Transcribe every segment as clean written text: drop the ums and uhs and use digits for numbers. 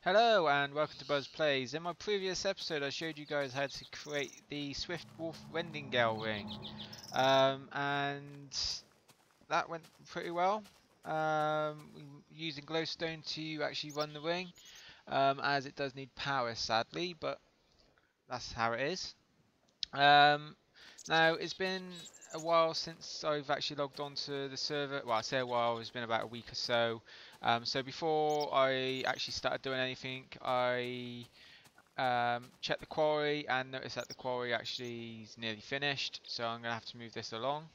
Hello and welcome to BuzzPlays. In my previous episode I showed you guys how to create the Swift Wolf Rendingale ring, and that went pretty well. Using glowstone to actually run the ring, as it does need power sadly, but that's how it is. Now it's been a while since I've actually logged onto the server. Well, I say a while, it's been about a week or so. So before I actually started doing anything, I checked the quarry and noticed that the quarry actually is nearly finished. So I'm gonna have to move this along.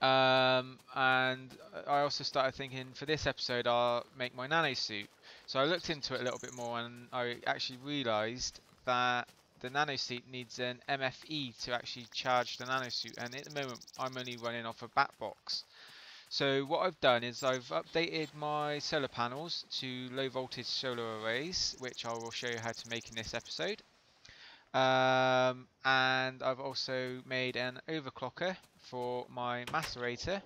And I also started thinking for this episode I'll make my Nano Suit. So I looked into it a little bit more and I actually realised that the Nano Suit needs an MFE to actually charge the Nano Suit, and at the moment I'm only running off a bat box. So what I've done is I've updated my solar panels to low voltage solar arrays, which I will show you how to make in this episode. And I've also made an overclocker for my Macerator.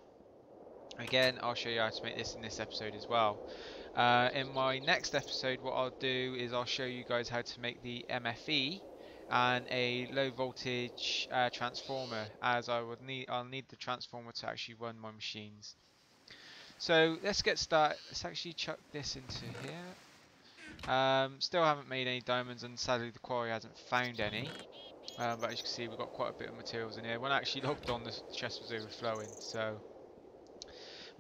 Again, I'll show you how to make this in this episode as well. In my next episode, what I'll do is I'll show you guys how to make the MFE and a low voltage transformer, as I'll need the transformer to actually run my machines. So let's get started. Let's actually chuck this into here. Still haven't made any diamonds, and sadly the quarry hasn't found any. But as you can see, we've got quite a bit of materials in here. When I actually logged on, the chest was overflowing, so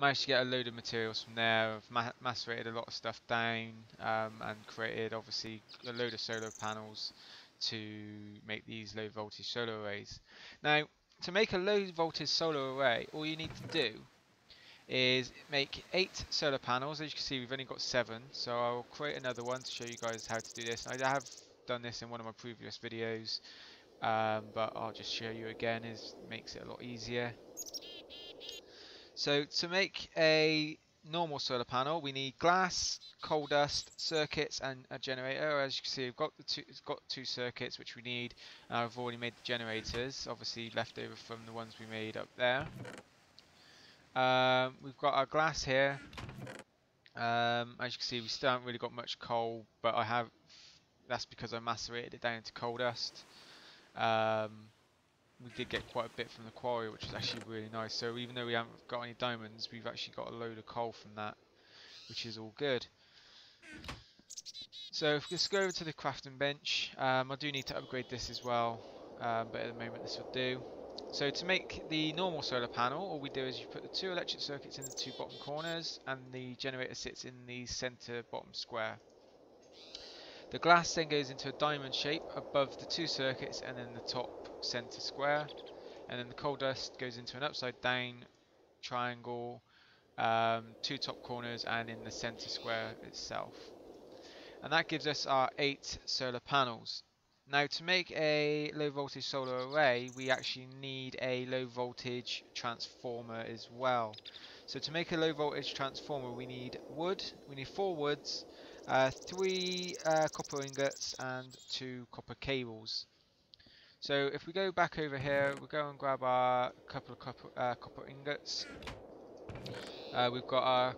managed to get a load of materials from there. I've macerated a lot of stuff down, and created obviously a load of solar panels to make these low voltage solar arrays. Now, to make a low voltage solar array, all you need to do is make 8 solar panels. As you can see, we've only got 7, so I'll create another one to show you guys how to do this. I have done this in one of my previous videos, but I'll just show you again. It makes it a lot easier. So to make a normal solar panel, we need glass, coal dust, circuits, and a generator. As you can see, it's got two circuits which we need. I've already made the generators, obviously left over from the ones we made up there. We've got our glass here. As you can see, we still haven't really got much coal, but that's because I macerated it down into coal dust. We did get quite a bit from the quarry, which was actually really nice. So even though we haven't got any diamonds, we've actually got a load of coal from that, which is all good. So if we just go over to the crafting bench, I do need to upgrade this as well, but at the moment this will do. So to make the normal solar panel, all we do is you put the 2 electric circuits in the 2 bottom corners, and the generator sits in the center bottom square. The glass then goes into a diamond shape above the 2 circuits and then the top center square, and then the coal dust goes into an upside down triangle, 2 top corners and in the center square itself. And that gives us our 8 solar panels. Now to make a low voltage solar array, we actually need a low voltage transformer as well. So to make a low voltage transformer, we need wood. We need 4 woods, 3 copper ingots and 2 copper cables. So if we go back over here, we'll go and grab our couple of copper ingots. We've got our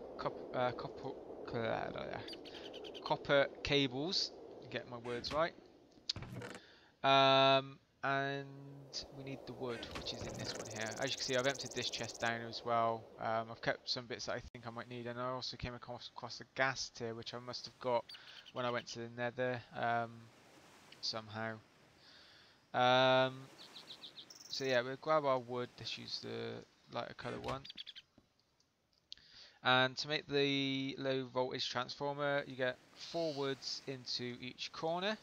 copper cables, get my words right. And we need the wood, which is in this one here. As you can see, I've emptied this chest down as well. I've kept some bits that I think I might need, and I also came across a gas tier, which I must have got when I went to the nether, somehow. So yeah, we'll grab our wood. Let's use the lighter colour one. And to make the low voltage transformer, you get 4 woods into each corner.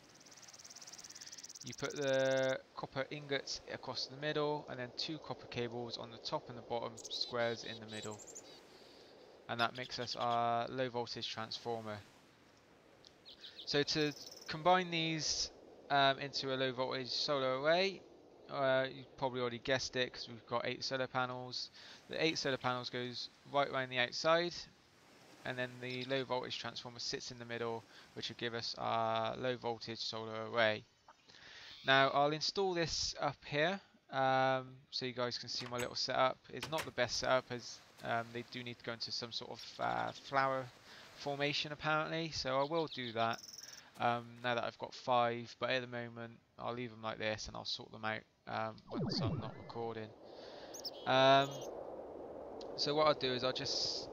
You put the copper ingots across the middle, and then 2 copper cables on the top and the bottom squares in the middle. And that makes us our low voltage transformer. So to combine these into a low voltage solar array, you've probably already guessed it because we've got 8 solar panels. The 8 solar panels goes right around the outside, and then the low voltage transformer sits in the middle, which will give us our low voltage solar array. Now I'll install this up here, so you guys can see my little setup. It's not the best setup, as they do need to go into some sort of formation apparently, so I will do that now that I've got 5, but at the moment I'll leave them like this and I'll sort them out once I'm not recording. So what I'll do is I'll just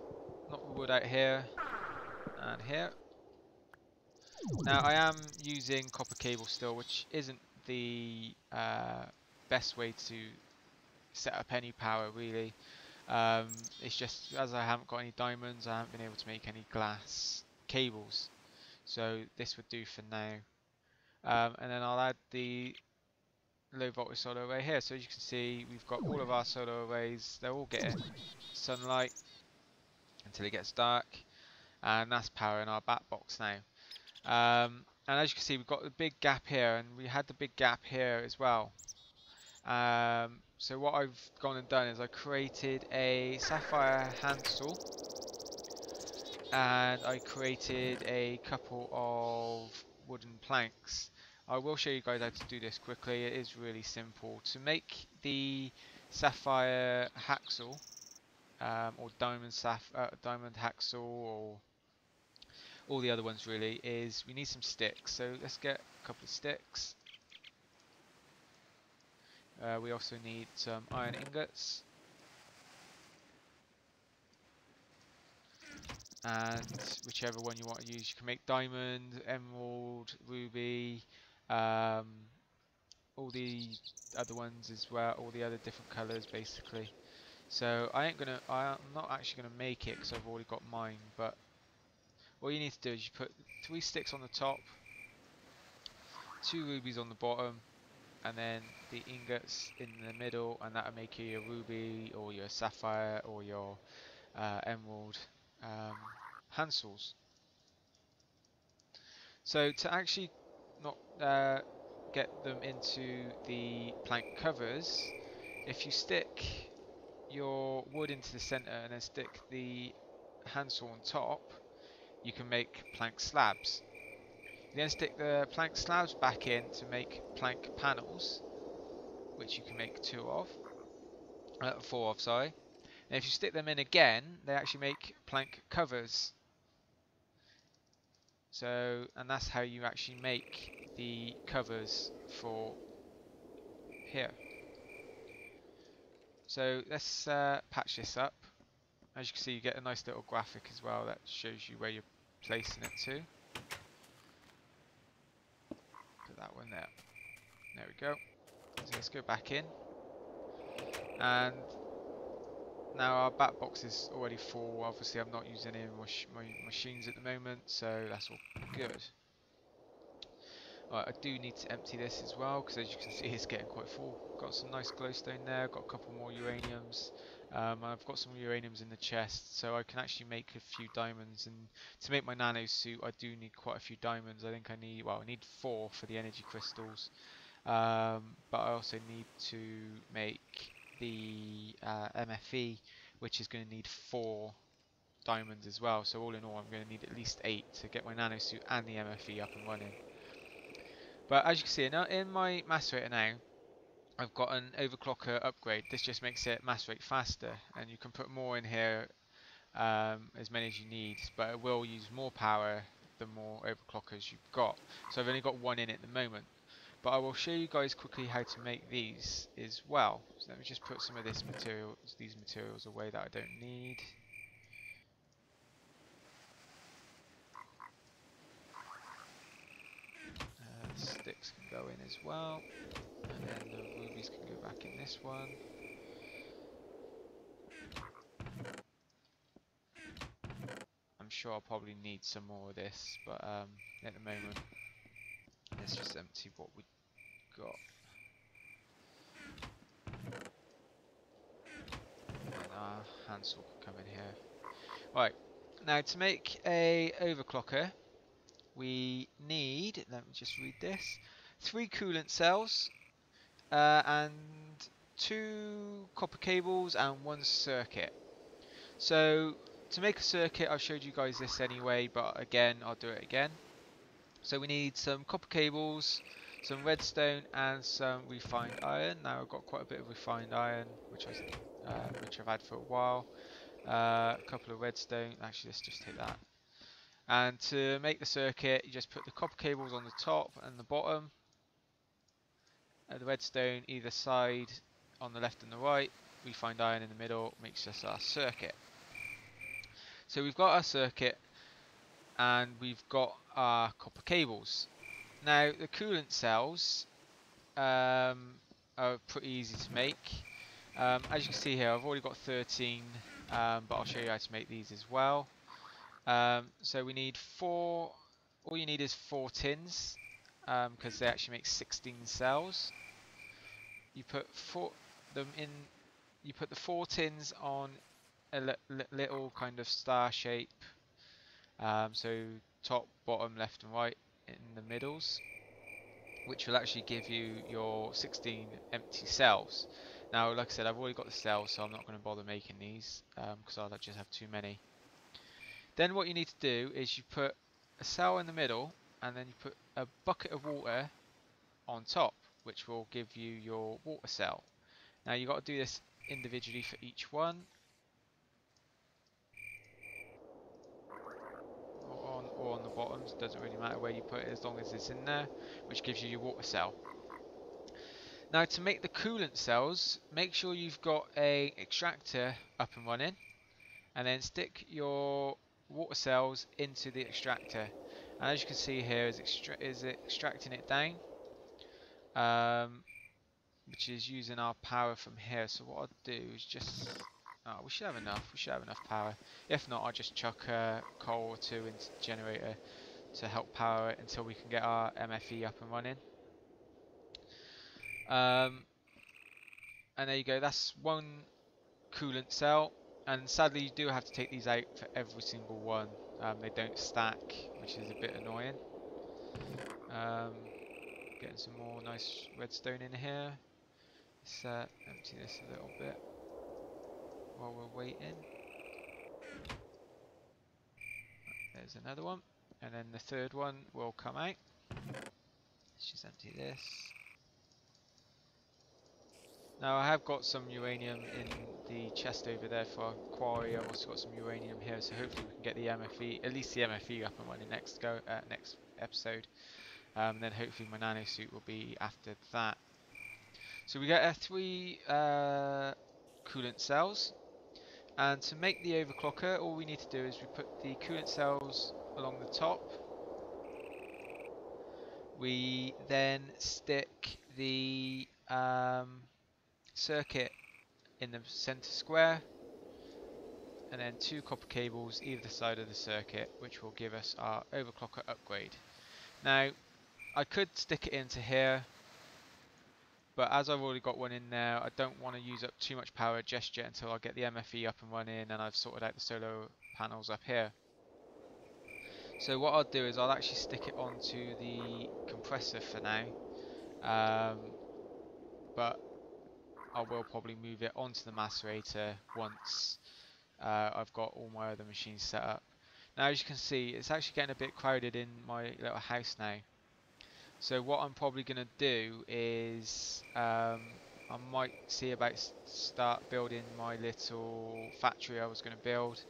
knock the wood out here and here. Now I am using copper cable still, which isn't the best way to set up any power really. It's just as I haven't got any diamonds, I haven't been able to make any glass cables, so this would do for now. And then I'll add the low voltage solar array here. So as you can see, we've got all of our solar arrays, they're all getting sunlight until it gets dark, and that's powering our bat box now. And as you can see, we've got the big gap here, and we had the big gap here as well. So what I've gone and done is I created a sapphire handsaw, and I created a couple of wooden planks. I will show you guys how to do this quickly. It is really simple. To make the sapphire hacksaw, or diamond hacksaw, or all the other ones really, is we need some sticks. So let's get a couple of sticks. We also need some iron ingots, and whichever one you want to use. You can make diamond, emerald, ruby, all the other ones as well, all the other different colours basically. So I'm not actually gonna make it because I've already got mine, but what you need to do is you put 3 sticks on the top, 2 rubies on the bottom, and then the ingots in the middle, and that'll make you your ruby or your sapphire or your emerald handsaws. So to actually not get them into the plank covers, if you stick your wood into the center and then stick the handsaw on top, you can make plank slabs. You then stick the plank slabs back in to make plank panels, which you can make 4 of, sorry. And if you stick them in again, they actually make plank covers. So, and that's how you actually make the covers for here. So let's patch this up. As you can see, you get a nice little graphic as well that shows you where you're placing it to. Put that one there. There we go. So let's go back in. And now our bat box is already full. Obviously I'm not using any of my machines at the moment, so that's all good. Right, I do need to empty this as well, because as you can see it's getting quite full. Got some nice glowstone there, got a couple more uraniums. I've got some uraniums in the chest, so I can actually make a few diamonds. And to make my nano suit, I do need quite a few diamonds. I think I need 4 for the energy crystals. But I also need to make the MFE, which is going to need 4 diamonds as well. So all in all, I'm going to need at least 8 to get my nano suit and the MFE up and running. But as you can see, now in my macerator now, I've got an overclocker upgrade. This just makes it macerate faster, and you can put more in here, as many as you need, but it will use more power the more overclockers you've got. So I've only got 1 in at the moment, but I will show you guys quickly how to make these as well. So let me just put some of these materials away that I don't need. Sticks can go in as well, and then the rubies can go back in this one. I'm sure I'll probably need some more of this, but at the moment let's just empty what we got. And our handsaw can come in here. Right, now to make a overclocker, we need, let me just read this, 3 coolant cells and 2 copper cables and 1 circuit. So to make a circuit, I've showed you guys this anyway, but again I'll do it again. So we need some copper cables, some redstone and some refined iron. Now I've got quite a bit of refined iron, which I've had for a while. A couple of redstone, actually let's just take that. And to make the circuit, you just put the copper cables on the top and the bottom, the redstone either side on the left and the right, we find iron in the middle, makes us our circuit. So we've got our circuit and we've got our copper cables. Now the coolant cells are pretty easy to make. As you can see here, I've already got 13, but I'll show you how to make these as well. So we need all you need is 4 tins, because they actually make 16 cells. You put you put the 4 tins on a little kind of star shape, so top, bottom, left and right in the middles, which will actually give you your 16 empty cells. Now, like I said, I've already got the cells, so I'm not going to bother making these, because I'll just have too many. Then what you need to do is you put a cell in the middle, and then you put a bucket of water on top, which will give you your water cell. Now you've got to do this individually for each one, or on the bottoms. It doesn't really matter where you put it as long as it's in there, which gives you your water cell. Now to make the coolant cells, make sure you've got a extractor up and running, and then stick your water cells into the extractor. And as you can see here, is extracting it down, which is using our power from here. So what I'll do is just, we should have enough. We should have enough power. If not, I'll just chuck a coal or two into the generator to help power it until we can get our MFE up and running. And there you go. That's one coolant cell. And sadly, you do have to take these out for every single one. They don't stack, which is a bit annoying. Getting some more nice redstone in here. Let's empty this a little bit while we're waiting. There's another one, and then the third one will come out. Let's just empty this. Now I have got some uranium in the chest over there for quarry. I've also got some uranium here, so hopefully we can get the MFE, at least the MFE up and running next episode. Then hopefully my Nano Suit will be after that. So we get 3 coolant cells, and to make the overclocker, all we need to do is we put the coolant cells along the top. We then stick the circuit in the center square, and then 2 copper cables either side of the circuit, which will give us our overclocker upgrade. Now I could stick it into here, but as I've already got one in there, I don't want to use up too much power just yet until I get the MFE up and running and I've sorted out the solar panels up here. So what I'll do is I'll actually stick it onto the compressor for now, but I will probably move it onto the macerator once I've got all my other machines set up. Now as you can see, it's actually getting a bit crowded in my little house now. So what I'm probably going to do is I might see about start building my little factory I was going to build.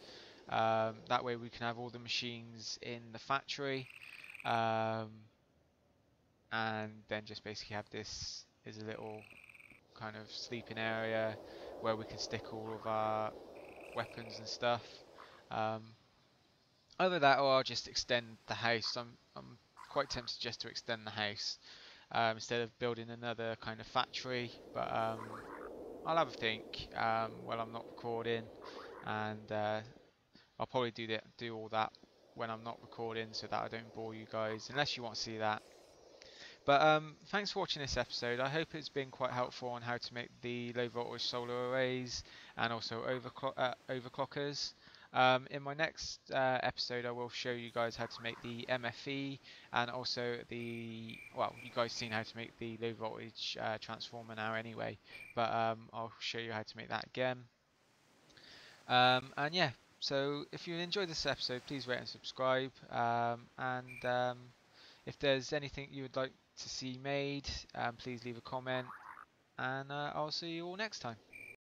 That way we can have all the machines in the factory, and then just basically have this as a little kind of sleeping area where we can stick all of our weapons and stuff. Either that or I'll just extend the house. I'm quite tempted just to extend the house instead of building another kind of factory, but I'll have a think while I'm not recording, and I'll probably do all that when I'm not recording so that I don't bore you guys, unless you want to see that. But thanks for watching this episode. I hope it's been quite helpful on how to make the low voltage solar arrays and also overclockers. In my next episode I will show you guys how to make the MFE, and also you guys seen how to make the low voltage transformer now anyway, but I'll show you how to make that again. And yeah, so if you enjoyed this episode, please rate and subscribe, and if there's anything you would like to see made, please leave a comment, and I'll see you all next time.